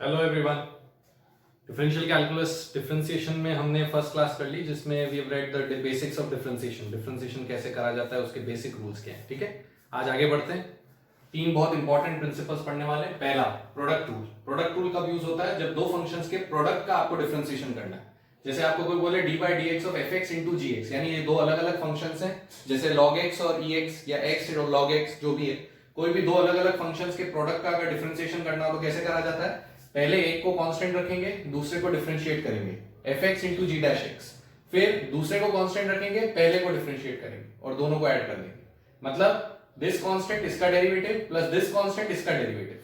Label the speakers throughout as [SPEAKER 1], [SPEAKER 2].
[SPEAKER 1] Hello everyone. Differential calculus differentiation में हमने first class कर ली जिसमें we have read the basics of differentiation. Differentiation कैसे करा जाता है, उसके बेसिक रूल्स क्या हैं। ठीक है, आज आगे बढ़ते हैं। तीन बहुत इंपॉर्टेंट प्रिंसिपल्स पढ़ने वाले हैं। पहला, प्रोडक्ट रूल। प्रोडक्ट रूल कब यूज होता है? जब दो फंक्शंस के प्रोडक्ट का आपको डिफरेंशिएशन करना है। जैसे आपको कोई बोले D by D X of F X into G X, यानी ये दो अलग अलग फंक्शंस हैं, जैसे log x और ex या x और log x, जो भी है, कोई भी दो अलग अलग फंक्शंस के प्रोडक्ट का अगर डिफरेंशिएशन करना हो तो कैसे करा जाता है? पहले एक को कांस्टेंट रखेंगे, दूसरे को डिफरेंशिएट करेंगे fx into g dash x, फिर दूसरे को कांस्टेंट रखेंगे, पहले को डिफरेंशिएट करेंगे और दोनों को ऐड कर देंगे। मतलब दिस कांस्टेंट इसका डेरिवेटिव प्लस दिस कांस्टेंट इसका डेरिवेटिव,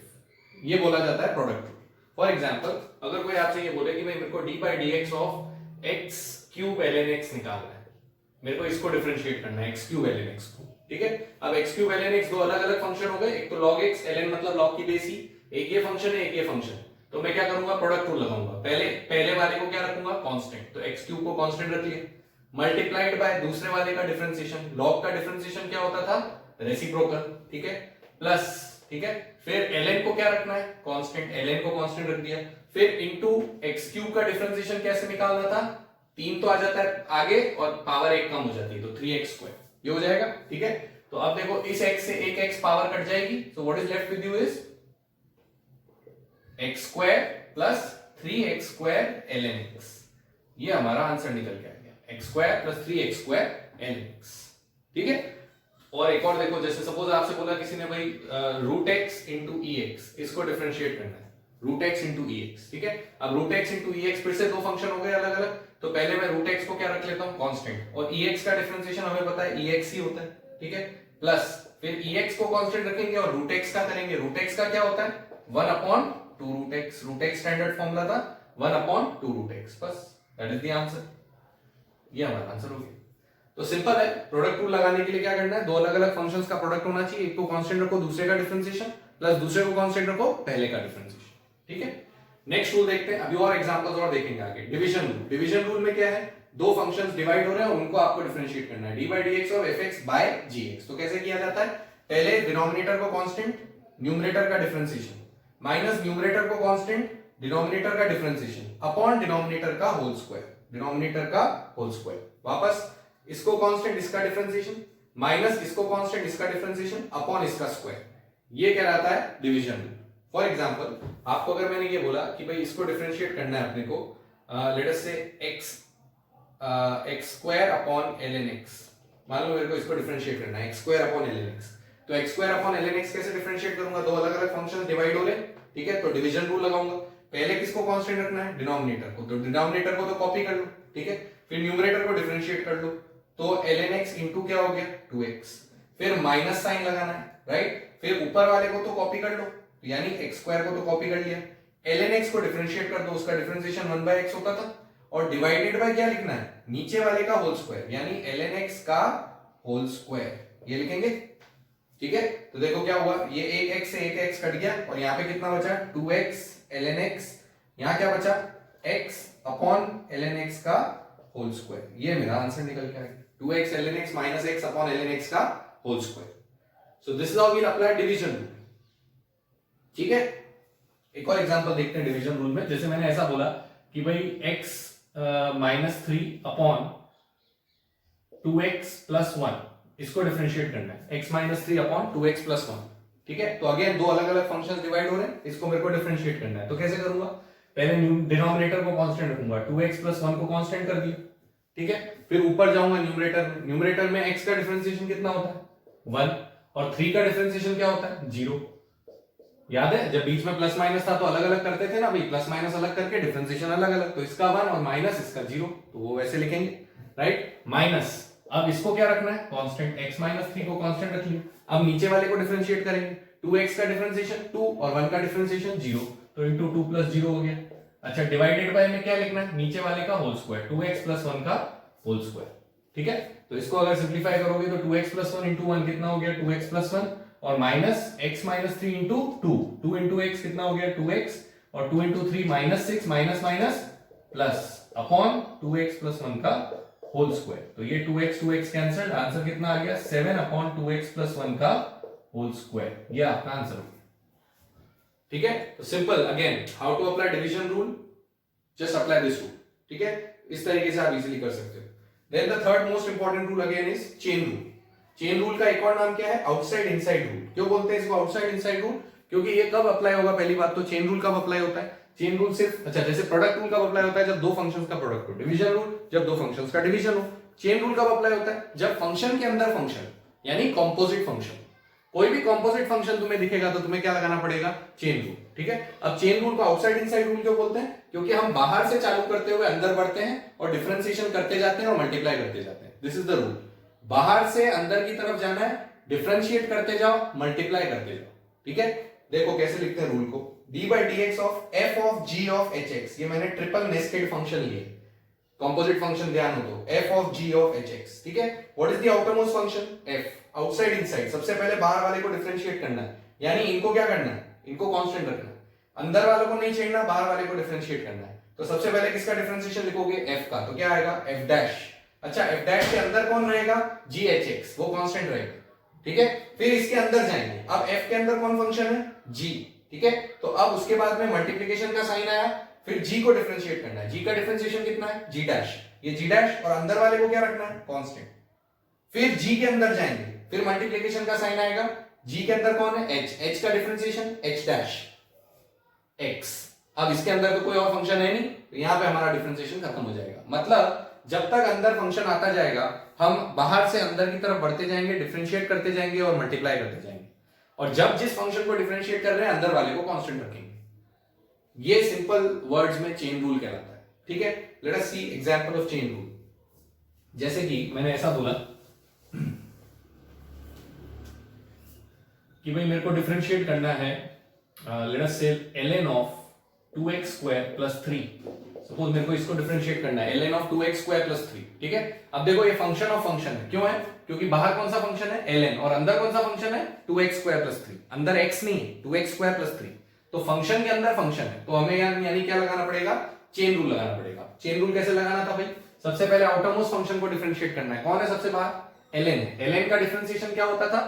[SPEAKER 1] ये बोला जाता है प्रोडक्ट रूल। फॉर एग्जांपल, अगर कोई आपसे ये बोले कि भाई मेरे को d by dx of x cube ln x निकालना है, मेरे को इसको डिफरेंशिएट करना है x क्यूब ln x को। ठीक है, अब x क्यूब ln x दो अलग अलग फंक्शन हो गए, एक तो log x, ln मतलब log की बेस ही, एक ये फंक्शन है एक ये फंक्शन। तो मैं क्या करूंगा? प्रोडक्ट रूल लगाऊंगा। पहले वाले को क्या रखूंगा? कांस्टेंट, तो x क्यूब को कांस्टेंट रख लिया, मल्टीप्लाइड बाय दूसरे वाले का डिफरेंशिएशन। log का डिफरेंशिएशन क्या होता था? रेसिप्रोकल। ठीक है, प्लस, ठीक है, फिर ln को क्या रखना है? कांस्टेंट, ln को कांस्टेंट रख दिया, फिर इनटू x क्यूब का डिफरेंशिएशन कैसे निकालना था? 3 तो आ जाता है आगे और पावर 1 कम हो जाती है, तो 3x स्क्वायर, ये हो जाएगा। ठीक है, तो अब देखो इस x से एक x पावर कट जाएगी, सो what is left with you is x square plus 3x square ln x। ये हमारा आंसर निकल के आ गया, x square plus 3x square ln x। ठीक है, और एक और देखो, जैसे सपोज आपसे बोला किसी ने भाई रूट एक्स इंटू ई एक्स, इसको डिफरेंशिएट करना है, रूट एक्स इंटू ई एक्स। ठीक है, अब रूट एक्स इंटू ई एक्स फिर से दो फंक्शन हो गए अलग अलग, तो पहले मैं रूट एक्स को क्या रख लेता हूं? कांस्टेंट, और ई एक्स का डिफरेंशिएशन हमें पता है ई एक्स ही होता है। ठीक है, प्लस फिर ई एक्स को कांस्टेंट रखेंगे और रूट एक्स का करेंगे। रूट एक्स का क्या होता है? 1 upon 2 root X. Root X standard formula था 1 अपॉन 2 रूट एक्स, बस दैट इज द आंसर। ये हमारा आंसर हो गया। तो सिंपल है, प्रोडक्ट रूल लगाने के लिए क्या करना है? दो अलग अलग फंक्शंस का प्रोडक्ट होना चाहिए, एक को कांस्टेंट रखो, दूसरे का डिफरेंशिएशन, प्लस दूसरे को कांस्टेंट रखो, पहले का डिफरेंशिएशन। ठीक है, नेक्स्ट रूल देखते हैं। अभी और एग्जांपल्स और देखेंगे आगे। Division rule. डिवीजन रूल में क्या है? दो फंक्शंस डिवाइड हो रहे हैं, उनको आपको डिफरेंशिएट करना है, D by D X of F X by G X. तो कैसे किया जाता है? पहले डिनोमिनेटर को कांस्टेंट, न्यूमरेटर का डिफरेंशिएशन, माइनस न्यूमरेटर को कांस्टेंट, डिनोमिनेटर का डिफरेंशिएशन, अपॉन डिनोमिनेटर का होल स्क्वायर, डिनोमिनेटर का होल स्क्वायर। वापस इसको कांस्टेंट, इसका डिफरेंशिएशन, माइनस इसको कांस्टेंट, इसका डिफरेंशिएशन, अपॉन इसका स्क्वायर। ये कहलाता है डिवीजन रूल। फॉर एग्जांपल, आपको अगर मैंने ये बोला कि भाई इसको डिफरेंशिएट करना है अपने को, late us say x square upon ln x, मान लो मेरे को इसको डिफरेंशिएट करना है x square upon ln x, तो x square upon ln x कैसे डिफरेंशिएट करूंगा? दो अलग अलग फंक्शंस डिवाइड हो रहे, ठीक है, तो डिवीजन रूल लगाऊंगा। पहले किसको कांस्टेंट रखना है? डिनोमिनेटर को, तो डिनोमिनेटर को तो कॉपी कर लो, ठीक है, फिर न्यूमरेटर को डिफरेंशिएट कर लो, तो ln x इनटू क्या हो गया? 2x, फिर माइनस साइन लगाना है, राइट, फिर ऊपर वाले को तो कॉपी कर लो, यानी x स्क्वायर को तो कॉपी कर लिया, ln x को डिफरेंशिएट कर दो, उसका डिफरेंशिएशन 1/x होता था, और डिवाइडेड बाय क्या लिखना है? नीचे वाले का होल स्क्वायर, यानी ln x का होल स्क्वायर, ये लिखेंगे। ठीक है, तो देखो क्या हुआ, ये एक x से एक x कट गया, और यहाँ पे कितना बचा? 2x ln x, यहाँ क्या बचा? x अपॉन ln x का होल स्क्वायर। ये मेरा आंसर निकल के आ गया, 2x ln x minus x अपॉन ln x का whole square. So this is how we apply division rule. ठीक है, एक और एग्जांपल देखते हैं डिवीजन रूल में। जैसे मैंने ऐसा बोला कि भाई x minus 3 upon 2x plus 1, इसको डिफरेंशिएट करना है, x minus 3 upon 2x plus 1। ठीक है, तो अगेन दो अलग अलग फंक्शंस डिवाइड हो रहे हैं, इसको मेरे को डिफरेंशिएट करना है, तो कैसे करूंगा? पहले डिनोमिनेटर को कांस्टेंट रखूंगा, 2x प्लस 1 को कांस्टेंट कर दिया, ठीक है, फिर ऊपर जाऊंगा न्यूमरेटर, न्यूमरेटर में x का डिफरेंशिएशन कितना होता है? 1, और 3 का डिफरेंशिएशन क्या होता है? 0। याद है जब बीच में प्लस माइनस था तो अलग अलग करते थे ना भाई, प्लस माइनस अलग करके डिफरेंशिएशन अलग अलग, तो इसका 1 और माइनस इसका 0, तो वो वैसे लिखेंगे, राइट, माइनस। अब इसको क्या रखना है? कांस्टेंट, x माइनस 3 को कांस्टेंट रख लिया। अब नीचे वाले को डिफरेंशिएट करेंगे, 2x का डिफरेंशिएशन 2 और 1 का डिफरेंशिएशन 0, तो इनटू 2 प्लस 0 हो गया। अच्छा, डिवाइडेड बाय में क्या लिखना है? नीचे वाले का होल स्क्वायर, 2x प्लस 1 का होल स्क्वायर। ठीक है, तो इसको अगर सिंपलीफाई करोगे तो 2x प्लस 1 इंटू 1 कितना हो गया? 2x प्लस 1, और minus x minus 3 into 2, 2 into x कितना हो गया? 2x, और 2 into 3 minus 6, minus minus plus, upon 2x plus 1 का होल स्क्वायर। तो ये 2x कैंसिल, आंसर कितना आ गया? 7 अपॉन 2x प्लस 1 का होल स्क्वायर। ये आपका आंसर हो गया। ठीक है, तो simple again how to apply division rule, just apply this rule, ठीक है, इस तरीके से आप इजीली कर सकते हो। Then the third most important rule again is chain rule. Chain rule का एक और नाम क्या है, आउटसाइड इनसाइड रूल। क्यों बोलते हैं इसको आउटसाइड इनसाइड रूल, क्योंकि ये कब अप्लाई होगा, पहली बात तो चेन रूल कब अप्लाई होता है, चेन रूल सिर्फ अच्छा जैसे प्रोडक्ट रूल कब अप्लाई होता है, जब दो फंक्शंस का प्रोडक्ट हो, डिवीजन रूल जब दो फंक्शंस का डिवीजन हो, चेन रूल कब अप्लाई होता है, जब फंक्शन के अंदर फंक्शन यानी कॉम्पोजिट फंक्शन, कोई भी कॉम्पोजिट फंक्शन तुम्हें दिखेगा तो तुम्हें क्या लगाना पड़ेगा, चेन रूल, ठीक है। अब चेन रूल को आउटसाइड इनसाइड रूल क्यों बोलते हैं, क्योंकि हम बाहर से चालू करते हुए अंदर बढ़ते हैं और डिफरेंशिएशन करते जाते हैं और मल्टीप्लाई करते जाते हैं, दिस इज द रूल। बाहर से अंदर की तरफ जाना है, डिफरेंशिएट करते जाओ, मल्टीप्लाई करते जाओ, ठीक है। देखो कैसे लिखते हैं रूल को, d by dx of f of g of hx, ये मैंने ट्रिपल नेस्टेड फंक्शन लिए, कंपोजिट फंक्शन ध्यान हो तो f of g of hx, ठीक है। What is the outermost function f, outside inside, सबसे पहले बाहर वाले को डिफरेंशिएट करना है, यानी इनको क्या करना है, इनको कांस्टेंट रखना है, अंदर वालों को नहीं छेड़ना, बाहर वाले को डिफरेंशिएट करना है। तो सबसे पहले किसका डिफरेंशिएशन लिखोगे, f का, तो क्या आएगा f डैश। अच्छा f डैश के अंदर कौन रहेगा, gHx, वो कांस्टेंट रहेगा, ठीक है। फिर इसके अंदर जाएंगे, अब f के अंदर कौन फंक्शन है, g, ठीक है। तो अब उसके बाद में मल्टीप्लिकेशन का साइन आया, फिर g को डिफरेंशिएट करना है, g का डिफरेंशिएशन कितना है, g डैश, ये g डैश, और अंदर वाले को क्या रखना है, कांस्टेंट। फिर g के अंदर जाएंगे, फिर मल्टीप्लिकेशन का साइन आएगा, g के अंदर कौन है, h, h का डिफरेंशिएशन h डैश x। अब इसके अंदर तो कोई और फंक्शन है नहीं, तो यहां पे हमारा डिफरेंशिएशन खत्म हो जाएगा। मतलब जब तक अंदर फंक्शन आता जाएगा, हम बाहर से अंदर की तरफ बढ़ते जाएंगे, डिफरेंशिएट करते जाएंगे और मल्टीप्लाई करते जाएंगे, और जब जिस फंक्शन को डिफरेंशिएट कर रहे हैं अंदर वाले को कांस्टेंट रखेंगे। ये सिंपल वर्ड्स में चेन रूल कहलाता है, ठीक है। Let us see example of chain rule. जैसे कि मैंने ऐसा बोला कि भाई मेरे को डिफरेंशिएट करना है, लेट अस से ln of 2x square plus 3, suppose मेरे को इसको डिफरेंशिएट करना है ln of 2x square plus 3, ठीक है। अब देखो ये फंक्शन ऑफ फंक्शन है, क्यों है, क्योंकि बाहर कौन सा फंक्शन है, ln, और अंदर कौन सा फंक्शन है, 2x स्क्वायर प्लस 3, अंदर x नहीं है, 2x स्क्वायर प्लस 3, तो फंक्शन के अंदर फंक्शन है, तो हमें यानी क्या लगाना पड़ेगा, चेन रूल लगाना पड़ेगा। चेन रूल कैसे लगाना था भाई, सबसे पहले आउटरमोस्ट फंक्शन को डिफरेंशिएट करना है, कौन है सबसे बाहर, ln है, ln का डिफरेंशिएशन क्या होता था,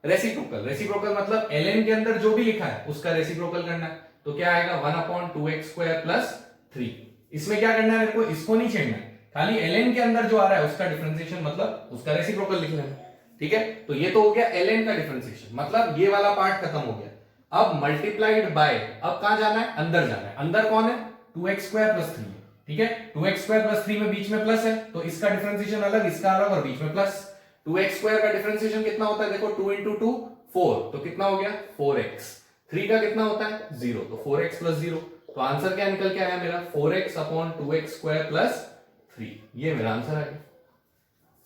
[SPEAKER 1] रेसिप्रोकल। रेसिप्रोकल मतलब ln के अंदर जो भी लिखा है उसका रेसिप्रोकल करना है, तो क्या आएगा 1/2x स्क्वायर प्लस 3। इसमें क्या करना है मेरे को, इसको नहीं छेड़ना है, खाली ln के अंदर जो आ रहा है उसका डिफरेंशिएशन मतलब उसका रेसिप्रोकल लिख लेना है, ठीक है। तो ये तो हो गया ln का डिफरेंशिएशन, मतलब ये वाला पार्ट खत्म हो गया। अब मल्टीप्लाइड बाय, अब कहां जाना है, अंदर जाना है, अंदर कौन है, 2x स्क्वायर प्लस 3, ठीक है। 2x स्क्वायर प्लस 3 में बीच में प्लस है, तो इसका डिफरेंशिएशन अलग, इसका अलग, और बीच में प्लस। 2x स्क्वायर का डिफरेंशिएशन कितना होता है, देखो 2 into 2 4, तो कितना हो गया 4x। 3 का कितना होता है 0, तो 4x प्लस 0, तो आंसर क्या निकल के आया मेरा, 4x upon 2x square plus 3, ये मेरा आंसर है।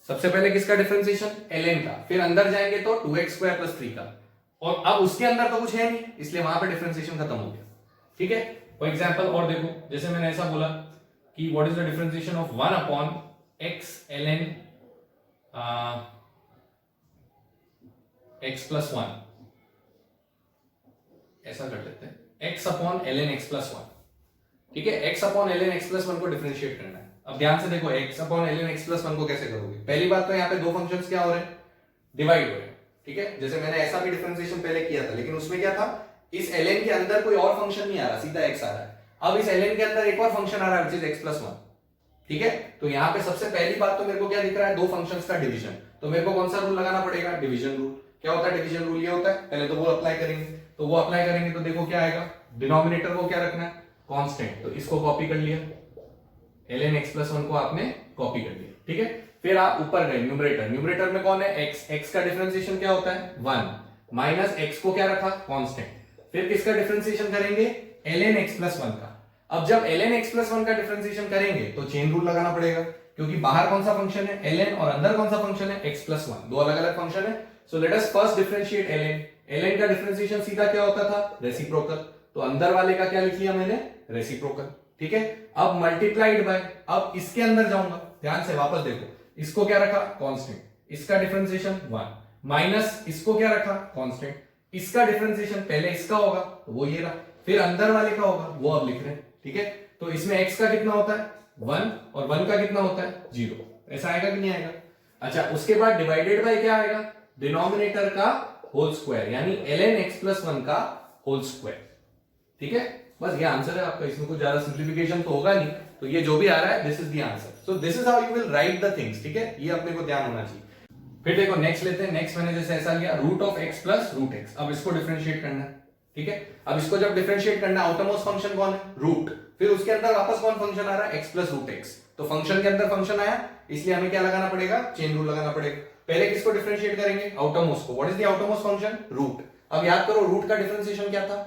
[SPEAKER 1] सबसे पहले किसका डिफरेंशिएशन, ln का, फिर अंदर जाएंगे तो 2x स्क्वायर प्लस 3 का, और अब उसके अंदर तो कुछ है नहीं, इसलिए वहां पे डिफरेंशिएशन खत्म हो गया, ठीक है। फॉर एग्जांपल और देखो, जैसे मैंने ऐसा बोला कि what is the differentiation of 1 upon x ln x plus 1, ऐसा कर लेते हैं, x अपॉन ln x प्लस 1, ठीक है। x अपॉन ln x प्लस 1 को डिफरेंशिएट करना है। अब ध्यान से देखो, x अपॉन ln x प्लस 1 को कैसे करोगे, पहली बात तो यहाँ पे दो फंक्शंस क्या हो रहे हैं, डिवाइड हो रहे हैं, ठीक है। जैसे मैंने ऐसा भी डिफरेंशिएशन पहले किया था, लेकिन उसमें क्या था, इस ln के अंदर कोई और फंक्शन नहीं आ रहा, सीधा x आ रहा है। अब इस ln के अंदर एक और फंक्शन आ रहा है, which is x प्लस 1, ठीक है। तो यहाँ पे सबसे पहली बात तो मेरे को क्या दिख रहा है, दो फंक्शंस का डिवीजन, तो मेरे को कौन सा रूल लगाना पड़ेगा, डिवीजन रूल। क्या होता है डिवीजन रूल, ये होता है, पहले तो वो अप्लाई करेंगे, तो वो अप्लाई करेंगे तो देखो क्या आएगा, डिनोमिनेटर को क्या रखना है, कांस्टेंट, तो इसको कॉपी कर लिया, ln x प्लस 1 को आपने कॉपी कर लिया, ठीक है। फिर आप ऊपर गए न्यूमरेटर, न्यूमरेटर में कौन है, x, x का डिफरेंशिएशन क्या होता है 1, माइनस x को क्या रखा, कांस्टेंट, फिर किसका डिफरेंशिएशन करेंगे, ln x प्लस 1 का। अब जब ln x प्लस 1 का डिफरेंशिएशन करेंगे तो चेन रूल लगाना पड़ेगा, क्योंकि बाहर कौन सा फंक्शन है ln और अंदर कौन सा फंक्शन है x प्लस 1, दो अलग अलग फंक्शन है। सो लेट अस फर्स्ट डिफरेंशिएट ln, ln का डिफरेंशिएशन सीधा क्या होता था, रेसिप्रोकल, तो अंदर वाले का क्या लिख लिया मैंने, रेसिप्रोकल, ठीक है। अब मल्टीप्लाइड बाय, अब इसके अंदर जाऊंगा, ध्यान से वापस देखो, इसको क्या रखा, कांस्टेंट, इसका डिफरेंशिएशन 1, माइनस इसको क्या रखा, कांस्टेंट, इसका डिफरेंशिएशन पहले इसका होगा तो वो ये रहा, फिर अंदर वाले का होगा वो अब लिख रहे हैं, ठीक है। तो इसमें x का कितना होता है 1 और 1 का कितना होता है 0, ऐसा आएगा कि नहीं आएगा। अच्छा, उसके बाद डिवाइडेड बाय क्या आएगा, डिनोमिनेटर का होल स्क्वायर, यानी ln x प्लस 1 का होल स्क्वायर, ठीक है, बस ये आंसर है आपका, इसमें कुछ ज्यादा सिंप्लीफिकेशन तो होगा नहीं, तो ये जो भी आ रहा है this is the answer. So this is how you will write the things, ठीक है, ये अपने को ध्यान होना चाहिए। फिर देखो नेक्स्ट लेते हैं, नेक्स्ट मैंने जैसे ऐसा लिया root of X plus root X, अब इसको डिफरेंशिएट करना है, ठीक है। अब इसको जब डिफरेंशिएट करना है, आउटरमोस्ट फंक्शन कौन है, रूट, फिर उसके अंदर वापस कौन फंक्शन आ रहा है, एक्स प्लस रूट एक्स, तो फंक्शन के अंदर फंक्शन आया, इसलिए हमें क्या लगाना पड़ेगा, चेन रूल लगाना पड़ेगा। पहले किसको डिफरेंशिएट करेंगे, आउटरमोस्ट को, what is the outermost function, root. अब याद करो रूट का डिफरेंशिएशन क्या था,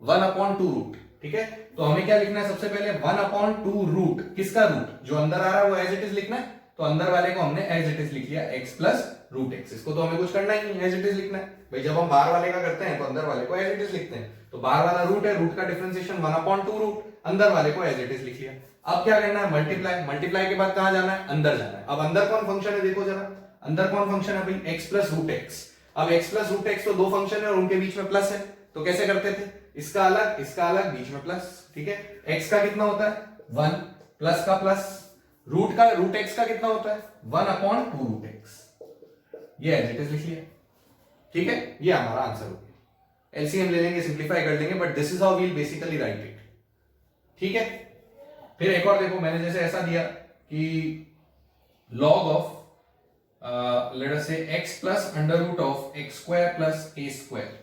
[SPEAKER 1] 1/2 रूट, ठीक है, तो हमें क्या लिखना है सबसे पहले, 1/2 रूट, किसका रूट, जो अंदर आ रहा है वो एज इट इज लिखना है, तो अंदर वाले को हमने एज इट इज लिख लिया x प्लस रूट एक्स, इसको तो हमें कुछ करना ही नहीं, एज इट इज लिखना है भाई, जब हम बाहर वाले का करते हैं तो अंदर वाले को एज इट इज लिखते हैं, तो बाहर वाला रूट है, रूट का डिफरेंशिएशन 1/2 रूट, अंदर वाले को एज इट इज लिख लिया। अब क्या करना है, मल्टीप्लाई, मल्टीप्लाई के बाद कहां जाना है, अंदर जाना है। अब अंदर कौन फंक्शन है, देखो जरा, अंदर कौन फंक्शन है भाई, x प्लस रूट एक्स। अब x प्लस रूट एक्स तो दो फंक्शन है और उनके बीच में प्लस है, तो कैसे करते थे, इसका अलग बीच में प्लस, ठीक है, x का कितना होता है 1 प्लस का प्लस, रूट एक्स का कितना होता है 1/2 रूट एक्स, ये एज इट इज लिख लिया, ठीक है, ये हमारा आंसर हो गया। एलसीएम ले लेंगे, सिंप्लीफाई कर लेंगे, but this is how we will basically write it, ठीक है। फिर एक और देखो, मैंने जैसे ऐसा दिया कि log of late us say x plus under root of x square plus a square,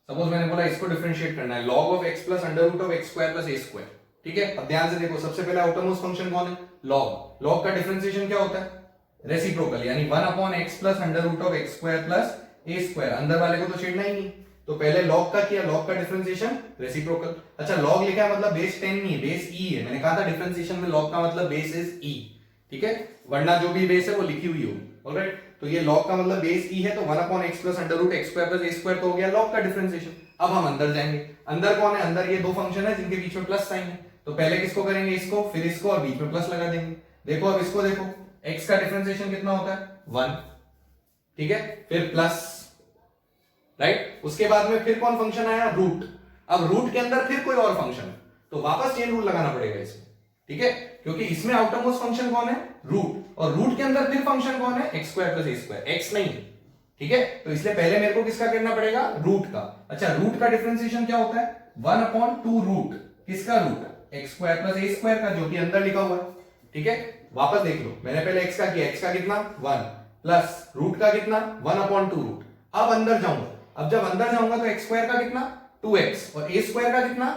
[SPEAKER 1] suppose मैंने बोला इसको डिफरेंशिएट करना है, log of x plus under root of x square plus a square, ठीक है। अब ध्यान से देखो, सबसे पहले आउटरमोस्ट फंक्शन कौन है, log का डिफरेंशिएशन क्या होता है, रेसिप्रोकल, यानी 1/x plus under root of x square plus a square, अंदर वाले को तो छेड़ना ही नहीं, तो पहले log का किया, log का डिफरेंशिएशन रेसिप्रोकल। अच्छा log लिखा है मतलब बेस 10 नहीं है, बेस e है, मैंने कहा था डिफरेंशिएशन में log का मतलब बेस इज e, ठीक है, वरना जो भी बेस है वो लिखी हुई होगी, ऑलराइट। तो ये log का मतलब बेस e है, तो 1/x plus under root x square plus a square तो हो गया log का डिफरेंशिएशन। अब हम अंदर जाएंगे, अंदर कौन है, अंदर ये दो फंक्शन है जिनके बीच में प्लस साइन है, तो पहले किसको करेंगे, इसको, फिर इसको, और बीच में प्लस लगा देंगे। देखो अब इसको देखो, x का डिफरेंशिएशन कितना होता है 1, ठीक है, फिर प्लस, राइट, उसके बाद में फिर कौन फंक्शन आया, रूट। अब रूट के अंदर फिर कोई और फंक्शन, तो वापस चेन रूल लगाना पड़ेगा इसमें, ठीक है, क्योंकि इसमें आउटरमोस्ट फंक्शन कौन है, रूट, और रूट के अंदर फिर फंक्शन कौन है, x square plus a square, x नहीं, ठीक है, तो इसलिए पहले मेरे को किसका करना पड़ेगा, रूट का। अच्छा रूट का डिफरेंशिएशन क्या होता है 1/2 रूट, किसका root, x square plus a square का, जो कि अंदर लिखा हुआ है, ठीक है। वापस देख लो, मैंने पहले x का किया, x का कितना 1 प्लस रूट का कितना 1/2 रूट। अब अंदर जाऊंगा, अब जब अंदर जाऊंगा तो x स्क्वायर का कितना 2x और a स्क्वायर का कितना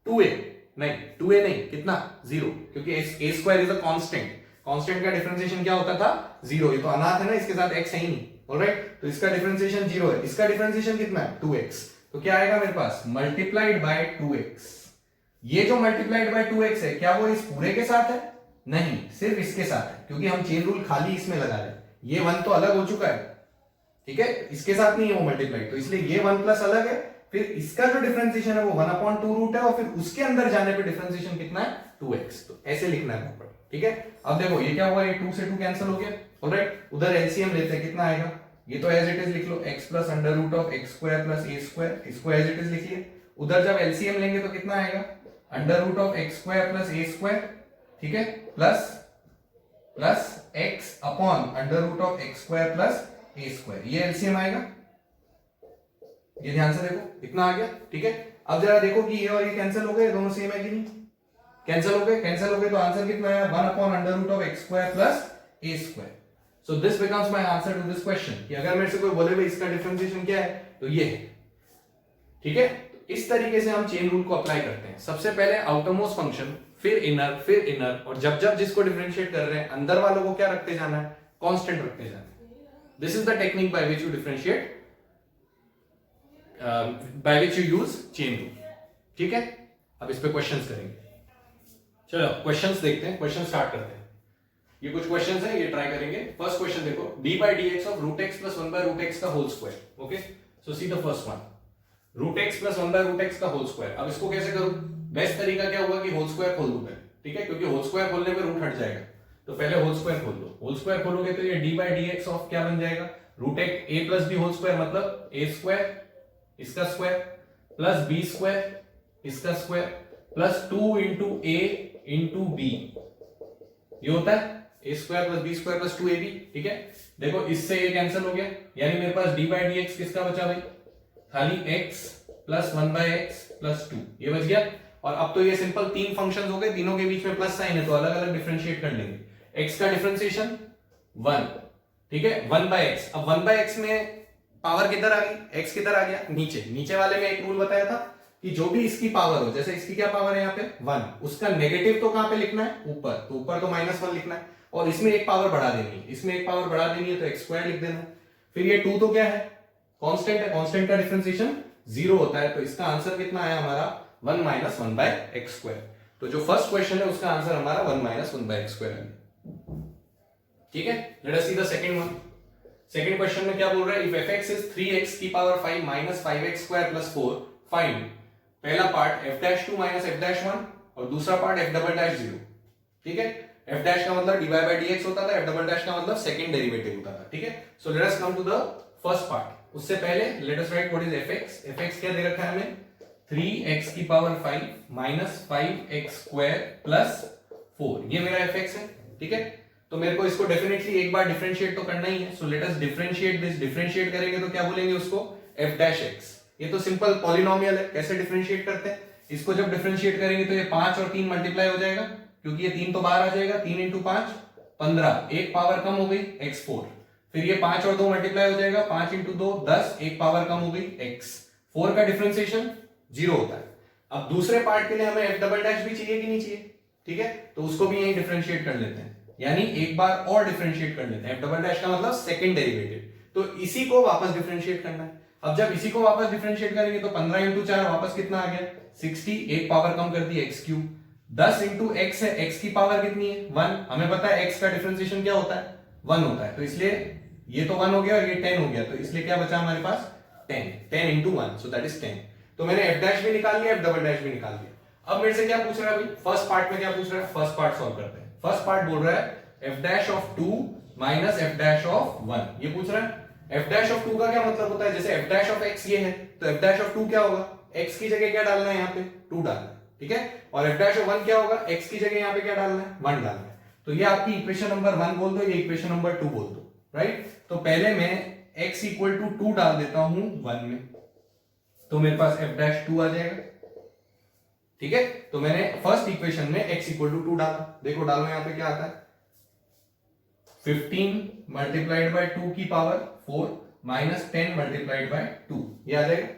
[SPEAKER 1] 2a, नहीं 2a नहीं, कितना 0, क्योंकि a square is a constant, constant का डिफरेंशिएशन क्या होता था 0, ये तो अनाथ है ना, इसके साथ x है ही नहीं, ऑलराइट, तो इसका डिफरेंशिएशन 0 है, इसका डिफरेंशिएशन कितना है 2x, तो क्या आएगा मेरे पास मल्टीप्लाइड बाय 2x। ये जो मल्टीप्लाइड बाय 2x है, क्या वो इस पूरे के साथ है, नहीं, सिर्फ इसके साथ है, क्योंकि हम चेन रूल खाली इसमें लगा रहे हैं, ये 1 तो अलग हो चुका है, ठीक है, इसके साथ नहीं है वो मल्टीप्लाइड, तो इसलिए ये 1 प्लस अलग है, फिर इसका जो डिफरेंशिएशन है वो 1/2 रूट है, और फिर उसके अंदर जाने पे डिफरेंशिएशन कितना है 2x, तो ऐसे लिखना है प्रॉपर, ठीक है। अब देखो ये क्या हुआ, ये 2 से 2 कैंसिल हो गया, ऑलराइट, उधर एलसीएम लेते हैं, कितना आएगा, ये तो एज इट इज लिख लो, x plus under root of x square plus a square, इसको एज इट इज लिखिए, उधर जब एलसीएम लेंगे तो कितना आएगा under root of x square plus a square, ठीक है, plus x upon under root of x square plus a square, ये एलसीएम आएगा, ये ध्यान से देखो इतना आ गया, ठीक है। अब जरा देखो कि ये और ये कैंसिल हो गए, दोनों सेम है कि नहीं, कैंसिल हो गए, तो आंसर कितना आया 1/√x square plus a square. So this becomes my answer to this question, कि अगर मेरे से कोई बोले भाई इसका डिफरेंशिएशन क्या है, तो ये है, ठीक है। तो इस तरीके से हम चेन रूल को अप्लाई करते हैं, सबसे पहले आउटरमोस्ट फंक्शन, फिर इनर, और जब जब जिसको डिफरेंशिएट कर रहे हैं अंदर वालों को क्या रखते जाना है, कांस्टेंट रखते जाना है। This is the technique by which you differentiate, by which you use chain rule, ठीक है। अब इस पे क्वेश्चंस करेंगे, चलो क्वेश्चंस देखते हैं, क्वेश्चन स्टार्ट करते हैं। ये कुछ क्वेश्चंस हैं, ये ट्राई करेंगे। फर्स्ट क्वेश्चन देखो, d/dx of √x plus 1/√x का whole square, okay, so see the first one, √x plus 1/√x का होल स्क्वायर। अब इसको कैसे करूं, बेस्ट तरीका क्या होगा कि होल स्क्वायर खोल दूं पहले, ठीक है, क्योंकि होल स्क्वायर खोलने पे रूट हट जाएगा, तो पहले होल स्क्वायर खोल दो। होल स्क्वायर खोलोगे तो ये d/dx ऑफ क्या बन जाएगा, √x a plus b whole square, मतलब a स्क्वायर इसका स्क्वायर प्लस b स्क्वायर इसका square plus 2 into a into b, ये होता है a square plus b square plus 2ab, ठीक है। देखो इससे ये कैंसिल हो गया, यानी मेरे पास d/dx किसका बचा भाई, खाली x प्लस 1/x प्लस 2, ये बच गया। और अब तो ये सिंपल तीन फंक्शंस हो गए, तीनों के बीच में प्लस साइन है तो अलग अलग डिफरेंशिएट कर लेंगे। x का डिफरेंशिएशन 1, ठीक है, 1/x। अब 1/x में पावर किधर आ गई, x किधर आ गया, नीचे। नीचे वाले में एक रूल बताया था कि जो भी इसकी पावर हो, जैसे इसकी क्या पावर है यहाँ पे 1, उसका नेगेटिव तो कहां पे लिखना है, ऊपर, तो ऊपर तो -1 लिखना है, और इसमें एक पावर बढ़ा देनी है, इसमें एक पावर बढ़ा देनी है तो x² लिख देना। फिर ये 2 तो क्या है, कांस्टेंट है, कांस्टेंट का डिफरेंशिएशन 0 होता है, तो इसका आंसर कितना आया हमारा 1 - 1/x²। तो जो फर्स्ट क्वेश्चन है उसका आंसर हमारा 1 - 1/x² है। ठीक है, let us see the second one. Second question में क्या बोल रहा है, इफ fx इज 3x की पावर 5 - 5x² + 4 फाइंड। पहला पार्ट f'2 - f'1 और दूसरा पार्ट f'0। ठीक है, f' का मतलब dy/dx होता था, f' का मतलब सेकंड डेरिवेटिव होता था। ठीक है, so let us come to the first part. उससे पहले let us write what is fx। fx क्या दे रखा है हमें, 3x की पावर 5 - 5x² + 4, ये मेरा fx है। ठीक है, तो मेरे को इसको डेफिनेटली एक बार डिफरेंशिएट तो करना ही है। So let us differentiate this. Differentiate करेंगे तो क्या बोलेंगे उसको, f'(x). ये तो सिंपल पॉलिनोमियल है, कैसे डिफरेंशिएट करते हैं इसको, जब डिफरेंशिएट करेंगे तो ये 5 और 3 मल्टीप्लाई हो जाएगा, क्योंकि ये 3 तो बाहर आ जाएगा, 3 × 5 15, एक पावर कम हो गई x4। फिर ये 5 और 2 मल्टीप्लाई हो जाएगा, 5 × 2 10, एक पावर कम हो गई x4 का डिफरेंशिएशन 0 होता है। अब दूसरे पार्ट के लिए हमें f' भी चाहिए कि नहीं चाहिए, ठीक है, तो उसको भी यही डिफरेंशिएट कर लेते हैं, यानी एक बार और डिफरेंशिएट कर लेते हैं। f' का मतलब सेकंड डेरिवेटिव, तो इसी को वापस डिफरेंशिएट करना है। अब जब इसी को वापस डिफरेंशिएट करेंगे तो 15 × 4 वापस कितना आ गया 60, एक पावर कम कर दी x3। 10 × x है, x की पावर कितनी है 1, हमें पता है x का डिफरेंशिएशन क्या होता है 1 होता है, तो इसलिए ये तो 1 हो गया और ये 10 हो गया, तो इसलिए क्या बचा हमारे पास 10 × 1, सो दैट इज 10। तो मैंने f' भी निकाल लिया, f' भी निकाल लिया। अब मेरे से क्या पूछ रहा है भाई, फर्स्ट पार्ट में क्या पूछ रहा है, फर्स्ट पार्ट सॉल्व करते हैं। फर्स्ट पार्ट बोल रहा है f'(2 - f'(1), ये पूछ रहा है। f'(2) का क्या मतलब होता है, जैसे f'(x) ये है तो f'(2) क्या होगा, x की जगह क्या डालना है, यहाँ पे 2 डालना है, ठीक है, और f'(1) क्या होगा, x की जगह यहाँ पे क्या डालना है 1 डालना है। तो ये आपकी इक्वेशन नंबर 1 बोल दो, ये इक्वेशन नंबर 2 बोल दो, राइट। तो पहले मैं x = 2 डाल देता हूं 1 में, तो मेरे पास f'(2) आ जाएगा। ठीक है, तो मैंने फर्स्ट इक्वेशन में x = 2 डाला, देखो डालो यहाँ पे क्या आता है, 15 × 2 की पावर 4 - 10 × 2, ये आ जाएगा।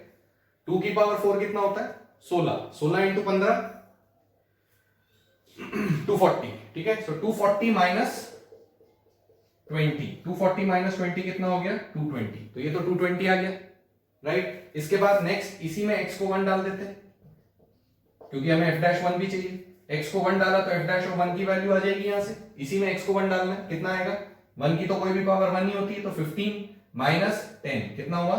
[SPEAKER 1] 2 की पावर 4 कितना होता है 16, 16 × 15 240, ठीक है, सो 240 - 20, 240 - 20 कितना हो गया 220, तो ये तो 220 आ गया, राइट। इसके बाद नेक्स्ट इसी में x को 1 डाल देते हैं, क्योंकि हमें f'(1) भी चाहिए, x को 1 डाला तो f'(1) की वैल्यू आ जाएगी यहां से, इसी में x को 1 डालना है, कितना आएगा 1 की तो कोई भी पावर 1 ही होती है, तो 15 - 10 कितना हुआ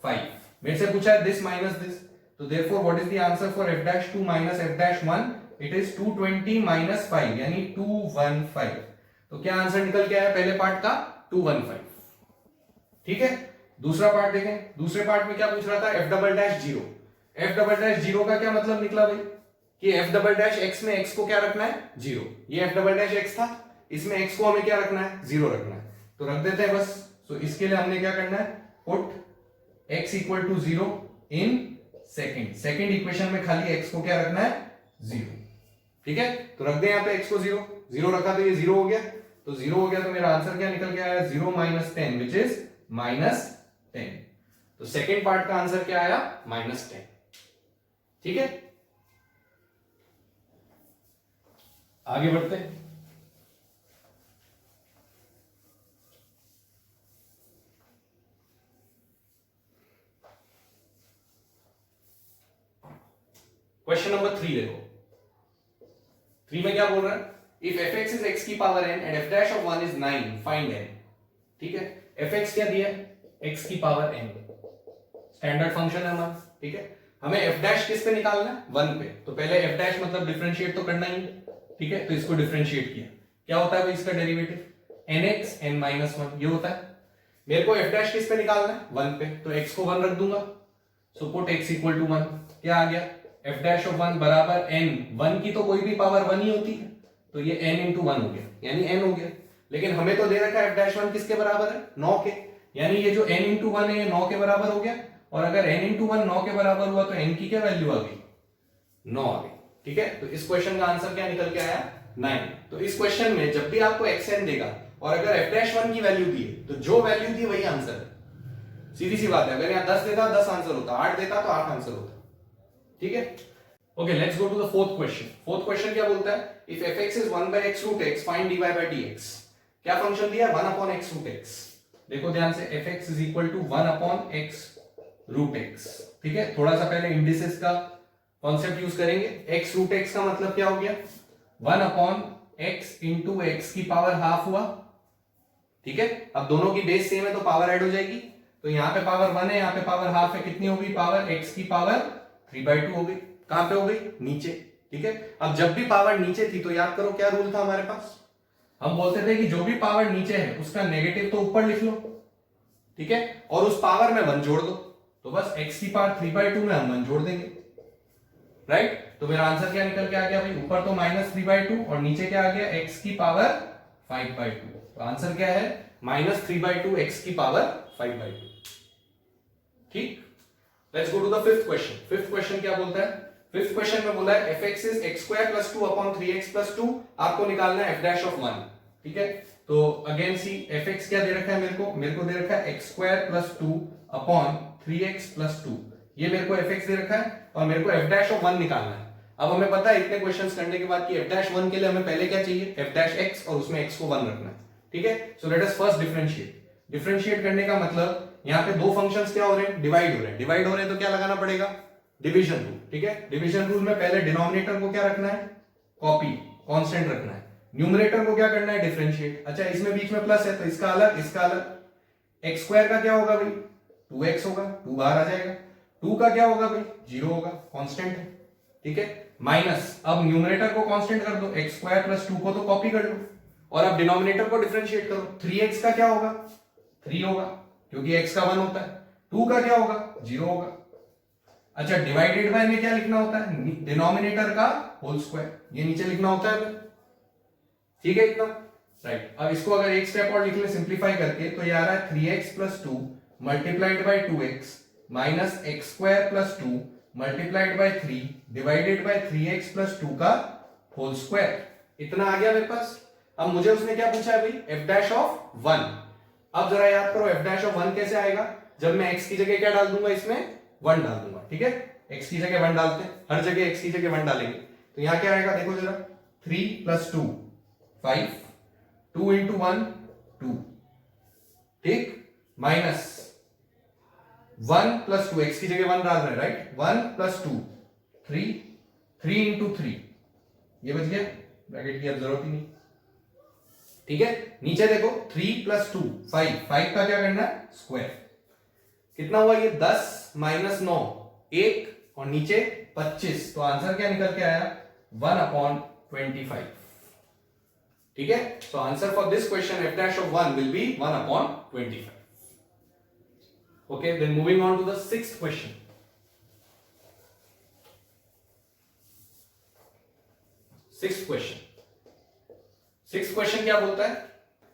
[SPEAKER 1] 5। मेरे से पूछा है दिस माइनस दिस, तो therefore what is the answer for f'(2 - f'1), it is 220 - 5 यानी 215। तो क्या आंसर निकल के आया पहले पार्ट का 215, ठीक है। दूसरा पार्ट देखें, दूसरे पार्ट में क्या पूछ रहा था f'0। f'0 का क्या मतलब निकला भाई कि f'(x) में x को क्या रखना है 0, ये f'(x) था, इसमें x को हमें क्या रखना है 0 रखना है, तो रख देते हैं बस। तो इसके लिए हमने क्या करना है, put x = 0 in second equation में खाली x को क्या रखना है 0, ठीक है, तो रख दें यहाँ पे x को 0 रखा तो ये 0 हो गया, तो 0 हो गया, तो मेरा आंसर क्या निकल के आया 0 - 10 विच इज -10। तो सेकंड पार्ट का आंसर क्या आया -10, ठीक है। आगे बढ़ते हैं। क्वेश्चन नंबर 3 देखो, 3 में क्या बोल रहा है, इफ f(x) is x की power n and f'(1) is 9 find n, ठीक है। f(x) क्या दिया है x की पावर n, स्टैंडर्ड फंक्शन है हमारा, ठीक है। हमें f' किस पे निकालना है 1 पे, तो पहले f' मतलब डिफरेंशिएट तो करना ही, ठीक है, तो इसको डिफरेंशिएट किया, क्या होता है भाई इसका डेरिवेटिव nx n-1, ये होता है। मेरे को f' किस पे निकालना है 1 पे, तो x को 1 रख दूंगा, सो पुट x = 1, क्या आ गया f'(1) बराबर n, 1 की तो कोई भी पावर 1 ही होती है, तो ये n × 1 हो गया, यानी n हो गया। लेकिन हमें तो दे रखा है f'(1) किसके बराबर है 9 के, यानी ये जो n × 1 है ये 9 के बराबर हो गया, और अगर n × 1 9 के बराबर हुआ तो n की क्या वैल्यू आ गई 9 आ गई। ठीक है, तो इस क्वेश्चन का आंसर क्या निकल के आया 9। तो इस क्वेश्चन में जब भी आपको xn देगा और अगर f'1 की वैल्यू दी है तो जो वैल्यू दी वही आंसर है। सीधी सी बात है, अगर यहाँ 10 देता 10 आंसर होता, 8 देता तो 8 आंसर होता। ठीक है, okay let's go to the fourth question. Fourth question क्या बोलता है, if fx is 1 by x root x find dy by dx। क्या फंक्शन दिया है 1 upon x root x। देखो ध्यान से fx is equal to 1 upon x root x। ठीक है, थोड़ा सा पहले इंडिसेस का कॉन्सेप्ट यूज करेंगे। x root x का मतलब क्या हो गया 1 upon x into x की पावर हाफ हुआ। ठीक है, अब दोनों की बेस सेम है तो पावर ऐड हो जाएगी, तो यहाँ पे पावर 1 है, यहाँ पे पावर हाफ है, कितनी होगी पावर x की पावर 3/2 हो गई। कहां पे हो गई नीचे। ठीक है, अब जब भी पावर नीचे थी तो याद करो क्या रूल था हमारे पास, हम बोलते थे कि जो भी पावर नीचे है उसका नेगेटिव तो ऊपर लिख लो। ठीक है, और उस पावर में 1 जोड़ दो, तो बस x की पावर 3/2 में हम 1 जोड़ देंगे। राइट, तो मेरा आंसर क्या निकल के आ गया भाई, ऊपर तो -3/2 और नीचे क्या आ गया x की पावर 5/2। तो आंसर क्या है -3/2 x की पावर 5/2। ठीक, let's go to the fifth question. Fifth question क्या बोलता है, फिफ्थ क्वेश्चन में बोला है fx is x² + 2 upon 3x + 2। आपको निकालना है f'(1). ठीक है, तो अगेन सी fx क्या दे रखा है मेरे को दे रखा है x² + 2 upon 3x + 2। ये मेरे को fx दे रखा है और मेरे को f'(1) निकालना है। अब हमें पता है इतने क्वेश्चंस करने के बाद कि f'(1) के लिए हमें पहले क्या चाहिए f'(x) और उसमें x को 1 रखना है। ठीक है, सो लेट अस फर्स्ट डिफरेंशिएट। डिफरेंशिएट करने का मतलब यहाँ पे दो फंक्शंस क्या हो रहे हैं, डिवाइड हो रहे हैं। डिवाइड हो रहे हैं तो क्या लगाना पड़ेगा, डिवीजन रूल। ठीक है, डिवीजन रूल में पहले डिनोमिनेटर को क्या रखना है, कॉपी कांस्टेंट रखना है, न्यूमरेटर को क्या करना है, डिफरेंशिएट। अच्छा, इसमें बीच में प्लस है तो इसका अलग इसका अलग। x² का क्या होगा भाई 2x होगा, 2 बाहर आ जाएगा। 2 का क्या होगा भाई 0 होगा, कांस्टेंट है। ठीक है, माइनस, अब न्यूमरेटर को कांस्टेंट कर दो, x² + 2 को तो कॉपी कर लो और अब डिनोमिनेटर को डिफरेंशिएट करो। 3x का क्या होगा 3 होगा क्योंकि x का 1 होता है। 2 का क्या होगा 0 होगा। अच्छा, डिवाइडेड बाय में क्या लिखना होता है, डिनोमिनेटर का होल स्क्वायर, ये नीचे लिखना होता है। ठीक है इतना, राइट। अब इसको अगर एक स्टेप और लिख ले सिंप्लीफाई करके तो ये आ रहा है 3x + 2 multiplied by 2x minus x² + 2 multiplied by 3 divided by 3x + 2 का होल स्क्वायर। इतना आ गया मेरे पास। अब मुझे उसने क्या पूछा है भाई f'(1). अब जरा याद करो f'(1) कैसे आएगा, जब मैं x की जगह क्या डाल दूंगा, इसमें 1 डाल दूंगा। ठीक है, x की जगह 1 डालते हैं, हर जगह x की जगह 1 डालेंगे तो यहां क्या आएगा देखो जरा, 3 + 2 5, 2 × 1 2। ठीक, माइनस 1 + 2, x की जगह 1 डाल रहे हैं राइट, 1 + 2 3, 3 × 3, ये बच गया, ब्रैकेट की अब जरूरत ही नहीं। ठीक है, नीचे देखो 3 + 2 5, 5 का क्या करना है स्क्वायर। कितना हुआ ये 10 - 9 1 और नीचे 25, तो आंसर क्या निकल के आया 1/25। ठीक है, so answer for this question f'(1) will be 1/25। Okay, then moving on to the sixth question. Sixth question क्या बोलता है,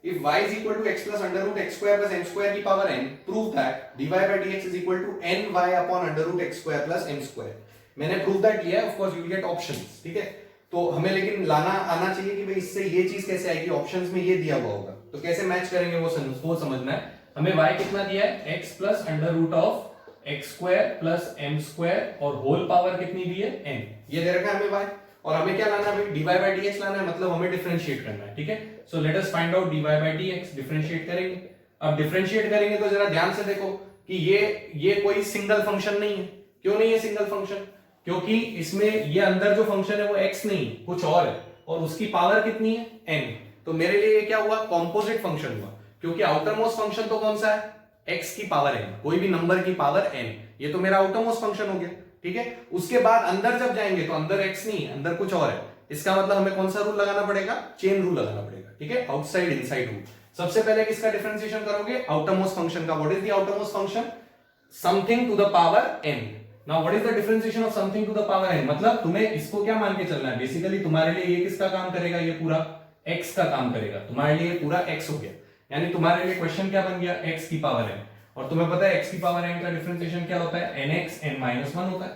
[SPEAKER 1] if y is equal to x plus under root x square plus m square की power n, prove that dy by dx is equal to ny upon under root x square plus m square। मैंने prove that किया है, of course you will get options. ठीक है, तो हमें लेकिन लाना आना चाहिए कि भाई इससे ये चीज कैसे आएगी, ऑप्शंस में ये दिया हुआ होगा तो कैसे मैच करेंगे वो समझना है हमें। y कितना दिया है x plus under root of x square plus m square और होल पावर कितनी दी है n, ये दे रखा है हमें y, और हमें क्या लाना है भाई dy by dx लाना है, मतलब हमें डिफरेंशिएट करना है। ठीक है, so let us find out dy by dx। Differentiate करेंगे, अब डिफरेंशिएट करेंगे तो जरा ध्यान से देखो कि ये कोई सिंगल फंक्शन नहीं है। क्यों नहीं है सिंगल फंक्शन, क्योंकि इसमें ये अंदर जो फंक्शन है वो x नहीं कुछ और है और उसकी पावर कितनी है n। तो मेरे लिए ये क्या हुआ कॉम्पोजिट फंक्शन हुआ, क्योंकि आउटर मोस्ट फंक्शन तो कौन सा है x की पावर n, कोई भी नंबर की पावर n, ये तो मेरा आउटर मोस्ट फंक्शन हो गया। ठीक है, उसके बाद अंदर जब जाएंगे तो अंदर x नहीं अंदर कुछ और है, इसका मतलब हमें कौन सा रूल लगाना पड़ेगा, चेन रूल लगाना पड़ेगा। ठीक है, आउटसाइड इनसाइड रूल। सबसे पहले किसका डिफरेंशिएशन करोगे, आउटर मोस्ट फंक्शन का। What is the outermost function, something to the power n। Now what is the differentiation of something to the power n, मतलब तुम्हें इसको क्या मान के चलना है, बेसिकली तुम्हारे लिए ये किसका काम करेगा, ये पूरा x का काम करेगा, तुम्हारे लिए पूरा x हो गया, यानी तुम्हारे लिए क्वेश्चन क्या बन गया x की पावर n। और तुम्हें पता है x की पावर n का डिफरेंशिएशन क्या होता है, nx n - 1 होता है।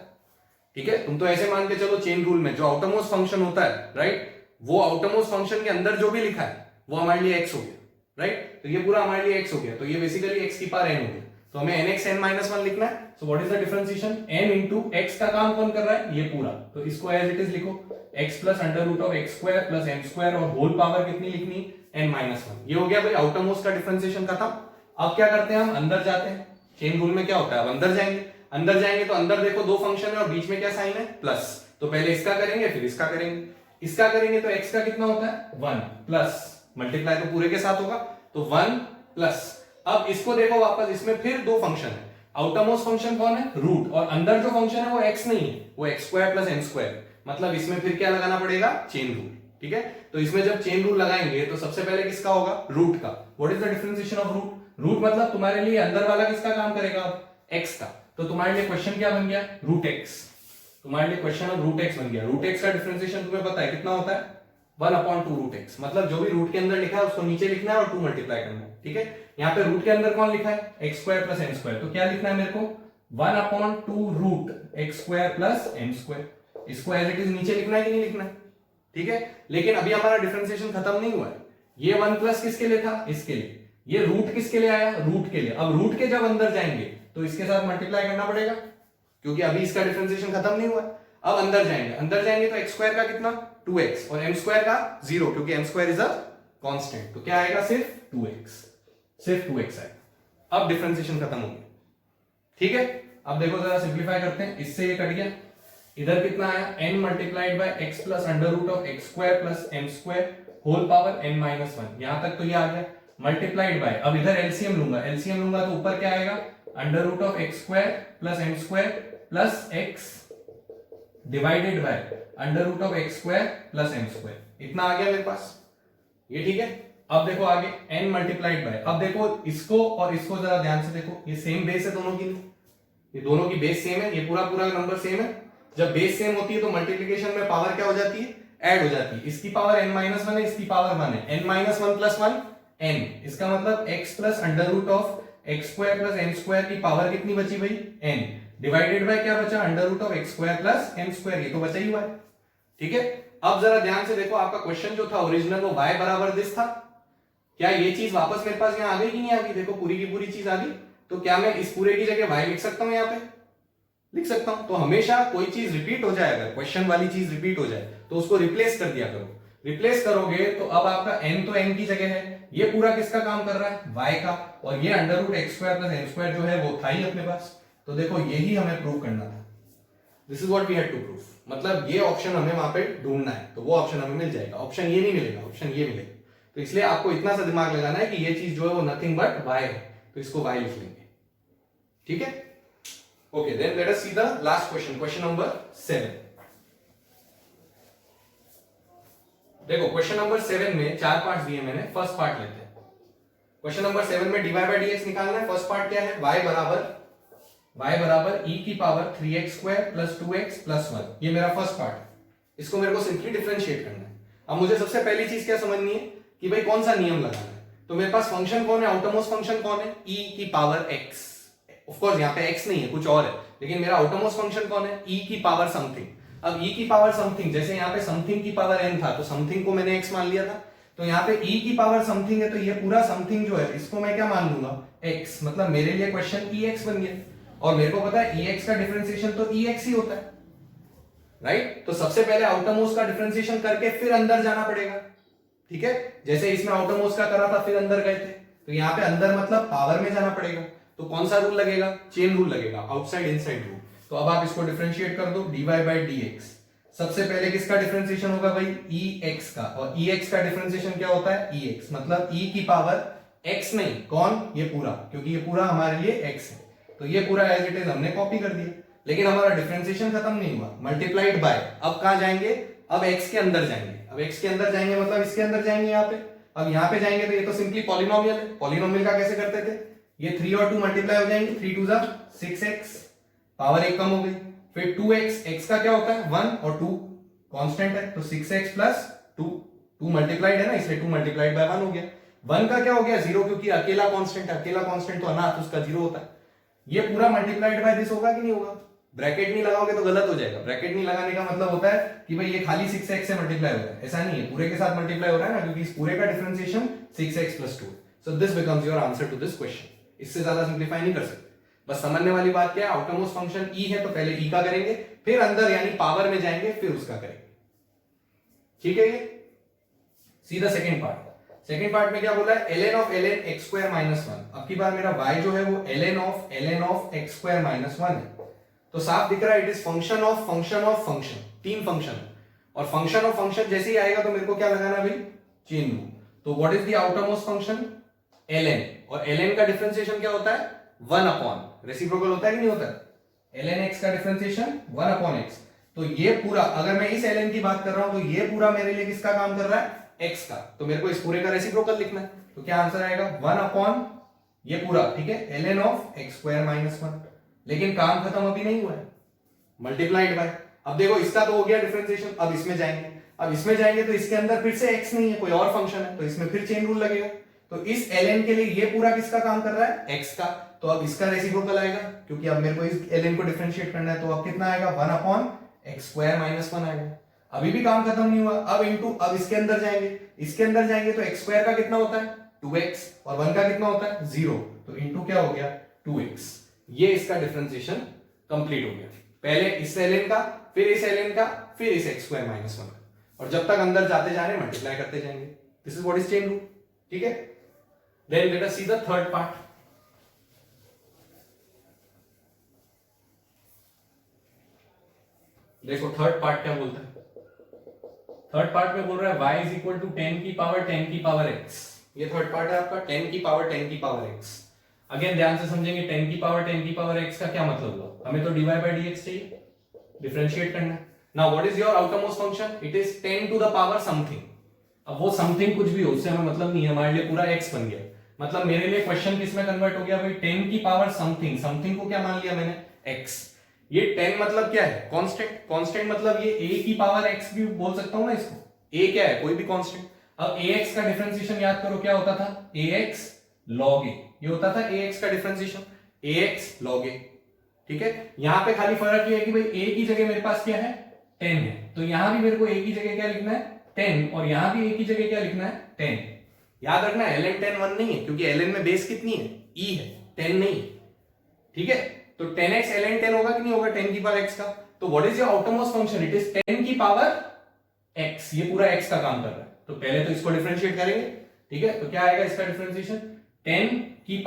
[SPEAKER 1] ठीक है, तुम तो ऐसे मान के चलो चेन रूल में जो आउटरमोस्ट फंक्शन होता है, राइट, वो आउटरमोस्ट फंक्शन के अंदर जो भी लिखा है वो हमारे लिए x हो गया, राइट, तो ये पूरा हमारे लिए x हो गया, तो ये बेसिकली x की पावर n हो गया, तो हमें nx n-1 लिखना है। सो what is the differentiation, n into x का काम कौन कर रहा है, ये पूरा, तो इसको एज इट इज लिखो x plus under root of X square plus M square और होल पावर कितनी लिखनी, n-1। ये हो गया भाई आउटरमोस्ट का डिफरेंशिएशन खत्म। अब क्या करते हैं, हम अंदर जाते हैं, चेन रूल में क्या होता है, अब अंदर जाएंगे तो अंदर देखो दो फंक्शन है और बीच में क्या साइन है, प्लस, तो पहले इसका करेंगे फिर इसका करेंगे, इसका करेंगे तो x का कितना होता है 1 प्लस मल्टीप्लाई तो पूरे के साथ होगा, तो 1 प्लस, अब इसको देखो वापस, इसमें फिर दो फंक्शन है, आउटरमोस्ट फंक्शन कौन है, रूट, और अंदर जो फंक्शन है वो x नहीं है, वो x square plus M square, मतलब इसमें फिर क्या लगाना पड़ेगा, चेन रूल, ठीक है, तो इसमें जब चेन रूल लगाएंगे तो सबसे पहले किसका होगा, रूट का। What is the differentiation of root, root मतलब तुम्हारे लिए अंदर वाला किसका काम करेगा, x का, तो तुम्हारे लिए क्वेश्चन क्या बन गया, रूट x, तुम्हारे लिए क्वेश्चन ऑफ रूट x बन गया। रूट x का डिफरेंशिएशन तुम्हें पता है कितना होता है, 1/2 रूट x, मतलब जो भी रूट के अंदर लिखा है उसको नीचे लिखना है और 2 मल्टीप्लाई करना है, ठीक है। यहाँ पे रूट के अंदर कौन लिखा है, x square plus M square, तो क्या लिखना है मेरे को, 1/2 root x square plus M square, इसको एज इट इज नीचे लिखना है कि नहीं लिखना है, ठीक है। लेकिन अभी हमारा डिफरेंशिएशन खत्म नहीं हुआ है, ये 1 प्लस किसके लिए था, इसके लिए, ये रूट किसके लिए आया, रूट के लिए। अब रूट के जब अंदर जाएंगे तो इसके साथ मल्टीप्लाई करना पड़ेगा, क्योंकि अभी इसका डिफरेंशिएशन खत्म नहीं हुआ है। अब अंदर जाएंगे तो x स्क्वायर का कितना 2x और m स्क्वायर का 0, क्योंकि m square is a constant, तो क्या आएगा, सिर्फ 2x आएगा। अब डिफरेंशिएशन खत्म हो गया, ठीक है। अब देखो जरा सिंप्लीफाई करते हैं, इससे ये कट गया, इधर कितना आया, n multiplied by x plus under root of X square plus M square whole power n-1, यहां तक तो ये आ गया, मल्टीप्लाइड बाय, अब इधर एलसीएम लूंगा तो ऊपर क्या आएगा, under root of X square plus M square plus X divided by under root of X square plus M square, इतना आ गया मेरे पास, ये ठीक है। अब देखो आगे n मल्टीप्लाइड बाय, अब देखो इसको और इसको जरा ध्यान से देखो, ये सेम बेस है दोनों की, ये दोनों की बेस सेम है, ये पूरा नंबर सेम है। जब बेस सेम होती है तो मल्टीप्लिकेशन में पावर क्या हो जाती है, ऐड हो जाती है, इसकी पावर n-1 है, इसकी पावर 1 है, n-1 प्लस 1 n, इसका मतलब x plus under root of X square plus M square की पावर कितनी बची भाई, n, डिवाइडेड बाय क्या बचा, under root of X square plus M square, ये तो बचा ही हुआ है, ठीक है। अब जरा ध्यान से देखो, आपका क्वेश्चन जो था ओरिजिनल वो y बराबर दिस था, क्या ये चीज वापस मेरे पास यहाँ आ गई कि नहीं आ गई, देखो पूरी की पूरी चीज आ गई, तो क्या मैं इस पूरे की जगह y लिख सकता हूँ, यहाँ पे लिख सकता हूं। तो हमेशा कोई चीज रिपीट हो जाए, अगर क्वेश्चन वाली चीज रिपीट हो जाए तो उसको रिप्लेस कर दिया करो, रिप्लेस करोगे तो अब आपका n तो n की जगह है, ये पूरा किसका काम कर रहा है, y का, और ये under root X square plus M square जो है वो था ही अपने पास, तो देखो यही हमें प्रूव करना था, this is what we had to prove, मतलब ये ऑप्शन हमें वहां पे ढूंढना है, तो वो ऑप्शन हमें मिल जाएगा, ऑप्शन ये नहीं मिलेगा, ऑप्शन ये मिलेगा, तो इसलिए आपको इतना सा दिमाग लगाना है कि ये चीज जो है वो नथिंग बट y है, तो इसको y लिख लेंगे, ठीक है। Okay, then let us see the last question, question number 7. देखो क्वेश्चन नंबर 7 में 4 पार्ट्स दिए मैंने, फर्स्ट पार्ट लेते हैं। क्वेश्चन नंबर 7 में dy by dx निकालना है, फर्स्ट पार्ट क्या है, y बराबर e की power 3x square plus 2x plus 1, ये मेरा फर्स्ट पार्ट है, इसको मेरे को सिंपली डिफरेंशिएट करना है। अब मुझे सबसे पहली चीज क्या समझनी है कि भाई कौन सा नियम लगाना है, तो मेरे पास फंक्शन कौन है, आउटरमोस्ट फंक्शन कौन है, e की पावर x, ऑफ कोर्स यहाँ पे x नहीं है, कुछ और है, लेकिन मेरा आउटरमोस्ट फंक्शन कौन है, e की पावर समथिंग। अब e की पावर समथिंग, जैसे यहाँ पे समथिंग की पावर n था तो समथिंग को मैंने x मान लिया था, तो यहाँ पे e की पावर समथिंग है, तो ये पूरा समथिंग जो है इसको मैं क्या मान लूंगा, x, मतलब मेरे लिए क्वेश्चन ex बन गया, और मेरे को पता है ex का डिफरेंशिएशन तो ex ही होता है, राइट। तो सबसे पहले आउटरमोस्ट का डिफरेंशिएशन करके फिर अंदर जाना पड़ेगा, ठीक है। जैसे इसमें आउटरमोस्ट का करा था फिर अंदर गए थे, तो यहाँ पे अंदर मतलब पावर में जाना पड़ेगा, तो कौन सा रूल लगेगा, चेन रूल लगेगा, आउटसाइड इनसाइड रूल। तो अब आप इसको डिफरेंशिएट कर दो, dy by dx, सबसे पहले किसका डिफरेंशिएशन होगा भाई, ex का, और ex का डिफरेंशिएशन क्या होता है, ex, मतलब e की पावर x नहीं, कौन, ये पूरा, क्योंकि ये पूरा हमारे लिए x है, तो ये पूरा एज इट इज हमने कॉपी कर दिया, लेकिन हमारा डिफरेंशिएशन खत्म नहीं हुआ, मल्टीप्लाइड बाय, अब कहां जाएंगे, अब x के अंदर जाएंगे, अब x के अंदर जाएंगे मतलब इसके अंदर जाएंगे यहाँ पे, अब यहाँ पे जाएंगे तो ये तो सिंपली पॉलिनोमियल है, पॉलिनोमियल का कैसे करते थे, ये 3 और 2 मल्टीप्लाई हो जाएंगे, 3 2 जा 6x, पावर एक कम हो गई, फिर 2x, x का क्या होता है 1 और 2 कांस्टेंट है, तो 6x प्लस 2 मल्टीप्लाइड है ना, इसलिए 2 मल्टीप्लाइड बाय 1 हो गया, 1 का क्या हो गया 0, क्योंकि अकेला कांस्टेंट है, अकेला कांस्टेंट तो अनाथ उसका 0 होता है, ये पूरा मल्टीप्लाइड बाय दिस होगा कि नहीं होगा, ब्रैकेट नहीं लगाओगे तो गलत हो जाएगा। ब्रैकेट नहीं लगाने का मतलब होता है कि भाई ये खाली 6x से मल्टीप्लाई हो रहा है, ऐसा नहीं है, पूरे के साथ मल्टीप्लाई हो रहा है ना, क्योंकि इस पूरे का differentiation 6x + 2। So this becomes your answer to this question. इससे ज्यादा सिंप्लीफाई नहीं कर सकते। बस समझने वाली बात क्या है, आउटरमोस्ट फंक्शन e है तो पहले e का करेंगे, फिर अंदर यानी पावर में जाएंगे, फिर उसका करेंगे। ठीक है, ये सीधा सेकंड पार्ट। सेकंड पार्ट में क्या बोला है, ln of ln x² - 1। अब की बार मेरा y जो है वो ln of x² - 1 है, तो साफ दिख रहा है it is function of function of function, तीन फंक्शन, और फंक्शन ऑफ फंक्शन जैसे ही आएगा तो मेरे को क्या लगाना भाई, चेन रूल। तो what is the outermost function, ln, और ln का डिफरेंशिएशन क्या होता है, 1/, रेसिप्रोकल होता है कि नहीं होता है, ln x का डिफरेंशिएशन 1/x। तो ये पूरा, अगर मैं इस ln की बात कर रहा हूं तो ये पूरा मेरे लिए किसका काम कर रहा है, x का, तो मेरे को इस पूरे का रेसिप्रोकल लिखना है, तो क्या आंसर आएगा 1/, ये पूरा, ठीक है, ln of x² - 1। लेकिन काम खत्म अभी नहीं हुआ है, मल्टीप्लाइड बाय। अब देखो इसका तो हो गया डिफरेंशिएशन, अब इसमें जाएंगे, अब इसमें जाएंगे तो इसके अंदर फिर से x नहीं है, कोई और फंक्शन है, तो इसमें फिर चेन रूल लगेगा। तो इस ln के लिए ये पूरा किसका काम कर रहा है, x का, तो अब इसका रेसिप्रोकल आएगा, क्योंकि अब मेरे को इस ln को डिफरेंशिएट करना है, तो अब कितना आएगा 1/x² - 1 आएगा। अभी भी काम खत्म नहीं हुआ, अब इनटू, अब इसके अंदर जाएंगे, इसके अंदर जाएंगे तो x² का कितना होता है 2x, और 1 का कितना होता है 0, तो इनटू क्या हो गया 2x। ये इसका डिफरेंशिएशन कंप्लीट हो गया, पहले इस ln का, फिर इस ln का, फिर इस x² - 1 का, और जब तक अंदर जाते जा रहे हैं मल्टीप्लाई करते जाएंगे। This is what is chain rule. ठीक है, then let us see the third part. देखो थर्ड पार्ट क्या बोलता है, थर्ड पार्ट में बोल रहा है y इज इक्वल टू 10 की पावर x। ये थर्ड पार्ट है आपका, 10 की पावर x। अगेन ध्यान से समझेंगे, 10 की पावर x का क्या मतलब हुआ, हमें तो dy by dx चाहिए, डिफरेंशिएट करना है। Now what is your outermost function, it is 10 to the power something. अब वो समथिंग कुछ भी हो, उससे हमें मतलब नहीं है, हमारे लिए पूरा x बन गया, मतलब मेरे लिए क्वेश्चन किस में कन्वर्ट हो गया भाई, 10 की पावर समथिंग, समथिंग को क्या मान लिया मैंने, x। ये 10 मतलब क्या है, कांस्टेंट, कांस्टेंट मतलब ये a की पावर x भी बोल सकता हूं ना इसको, a क्या है, कोई भी कांस्टेंट। अब ax का डिफरेंशिएशन याद करो क्या होता था, ax log a, ये होता था ax का डिफरेंशिएशन, ax log a। ठीक है, यहां पे खाली फर्क ये है कि भाई a की जगह मेरे पास क्या है 10 है, तो यहां भी मेरे को a की जगह क्या लिखना है 10, और यहां भी a की जगह क्या लिखना है 10। याद रखना ln 10 1 नहीं है, क्योंकि ln में बेस कितनी है, e है, 10 नहीं। ठीक है, तो 10x ln 10 होगा कि नहीं होगा 10 की पावर x का। तो what is your outermost function, it is 10 की पावर x, ये पूरा x का काम कर रहा है, तो पहले तो इसको डिफरेंशिएट करेंगे। ठीक है, तो क्या आएगा इसका डिफरेंशिएशन, 10 की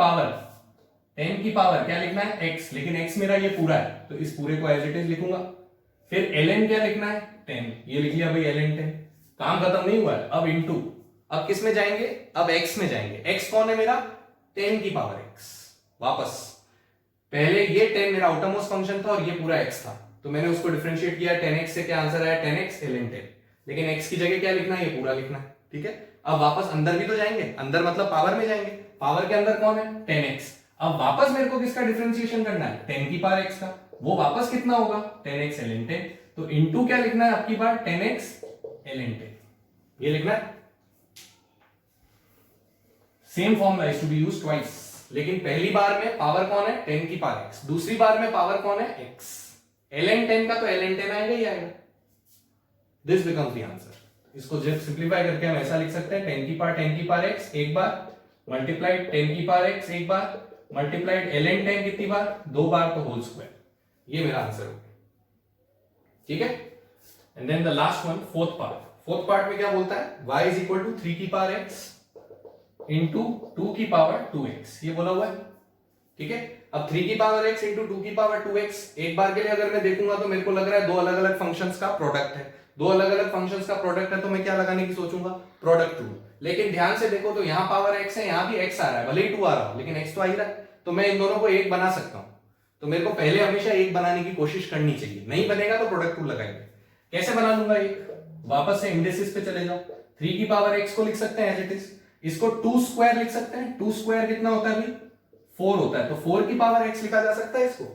[SPEAKER 1] पावर क्या लिखना है x, लेकिन x मेरा ये पूरा है, तो इस पूरे को एज इट इज लिखूंगा। फिर ln क्या लिखना है 10, ये लिख लिया भाई ln 10। काम खत्म नहीं हुआ है, अब इनटू, अब किस में जाएंगे, अब x में जाएंगे। x कौन है मेरा, 10 की पावर x। वापस पहले ये 10 मेरा आउटरमोस्ट फंक्शन था और ये पूरा x था, तो मैंने उसको डिफरेंशिएट किया 10x से, क्या आंसर आया 10x ln 10, लेकिन x की जगह क्या लिखना है, ये पूरा लिखना है। ठीक है, अब वापस अंदर भी तो जाएंगे, अंदर मतलब पावर में जाएंगे, पावर के अंदर कौन है 10x। अब वापस मेरे को किसका डिफरेंशिएशन करना है 10 की पावर x का, वो वापस कितना होगा 10x ln 10, तो इनटू क्या लिखना है आपकी बार 10x ln 10, ये लिखना है। Same formula is to be used twice, लेकिन पहली बार में पावर कौन है 10 की पावर x, दूसरी बार में पावर कौन है x। ln 10 का तो ln 10 आएगा ही आएगा। This becomes the answer. इसको जब सिंप्लीफाई करके हम ऐसा लिख सकते हैं 10 की पावर x एक बार, मल्टीप्लाइड 10 की पावर x एक बार, मल्टीप्लाइड ln 10 कितनी बार, दो बार, तो होल स्क्वायर। ये मेरा आंसर हो गया। ठीक है, and then the last one, fourth part में क्या बोलता है, y इज इक्वल टू 3 की पावर x इंटू 2 की पावर 2x, ये बोला हुआ है। ठीक है, अब 3 की पावर x इंटू 2 की पावर 2x, एक बार के लिए अगर मैं देखूंगा तो मेरे को लग रहा है दो अलग अलग फंक्शंस का प्रोडक्ट है, दो अलग अलग फंक्शंस का प्रोडक्ट है, तो मैं क्या लगाने की सोचूंगा, प्रोडक्ट रूल। लेकिन ध्यान से देखो तो यहाँ पावर x है, यहाँ भी x आ रहा है, भले ही 2 आ रहा हो, लेकिन x तो आ ही रहा है, तो मैं इन दोनों को एक बना सकता हूं। तो मेरे को पहले हमेशा एक बनाने की कोशिश करनी चाहिए, नहीं बनेगा तो प्रोडक्ट रूल लगाएंगे। कैसे बना लूंगा एक, वापस से इंडेसिस पे चले जाओ, 3 की पावर x को लिख सकते हैं एज इट इज, इसको 2 स्क्वायर लिख सकते हैं, 2 स्क्वायर कितना होता है भाई 4 होता है, तो 4 की पावर x लिखा जा सकता है, इसको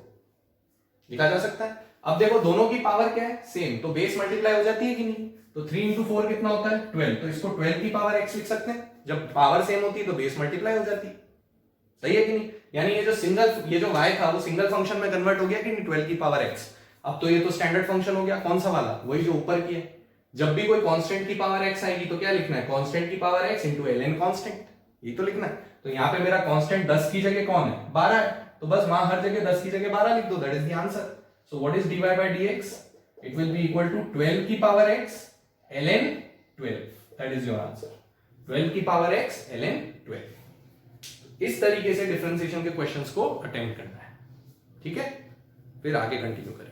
[SPEAKER 1] लिखा जा सकता है। अब देखो दोनों की पावर क्या है सेम, तो बेस मल्टीप्लाई हो जाती है कि नहीं, तो 3 इंटू 4 कितना होता है 12, तो इसको 12 की पावर x लिख सकते हैं, जब पावर सेम होती है तो बेस मल्टीप्लाई हो जाती है। सही है कि नहीं? यानी ये जो y था वो सिंगल फंक्शन में कन्वर्ट हो गया कि नहीं 12 की पावर x। अब तो ये तो स्टैंडर्ड फंक्शन हो गया, कौन सा वाला, वही जो ऊपर की है। जब भी कोई कांस्टेंट की पावर x आएगी तो क्या लिखना है, कांस्टेंट की power x into ln constant, ये तो लिखना है। तो यहाँ पे मेरा कांस्टेंट 10 की जगह कौन है, 12 है, तो बस वहां हर जगह 10 की जगह 12 लिख दो, that is the answer. So what is dy by dx, it will be equal to 12 की power x ln 12, that is your answer. 12 की पावर x ln 12। इस तरीके से डिफरेंशिएशन के क्वेश्चंस को अटेम्प्ट करना है, ठीक है। फिर आगे कंटिन्यू करें।